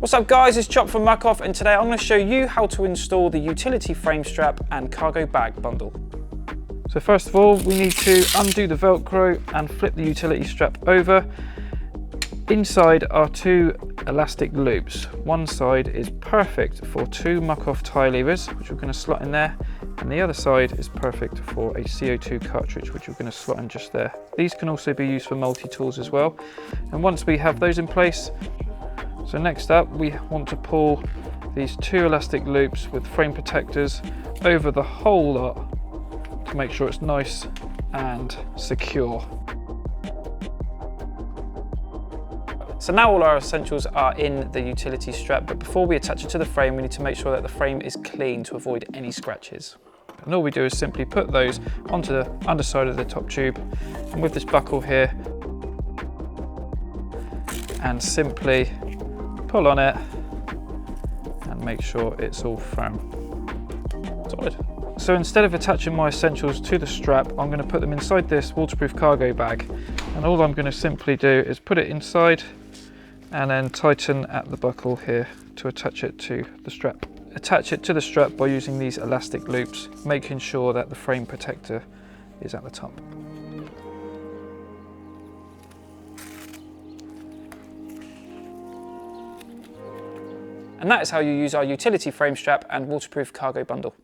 What's up guys, it's Chop from Muc-Off, and today I'm going to show you how to install the utility frame strap and cargo bag bundle. So first of all, we need to undo the Velcro and flip the utility strap over. Inside are two elastic loops. One side is perfect for two Muc-Off tie levers, which we're going to slot in there, and the other side is perfect for a CO2 cartridge, which we're going to slot in just there. These can also be used for multi-tools as well. And once we have those in place, so next up, we want to pull these two elastic loops with frame protectors over the whole lot to make sure it's nice and secure. So now all our essentials are in the utility strap, but before we attach it to the frame, we need to make sure that the frame is clean to avoid any scratches. And all we do is simply put those onto the underside of the top tube, and with this buckle here, and simply pull on it and make sure it's all firm, solid. So instead of attaching my essentials to the strap, I'm going to put them inside this waterproof cargo bag, and all I'm going to simply do is put it inside and then tighten at the buckle here to attach it to the strap. Attach it to the strap by using these elastic loops, making sure that the frame protector is at the top. And that is how you use our utility frame strap and waterproof cargo bundle.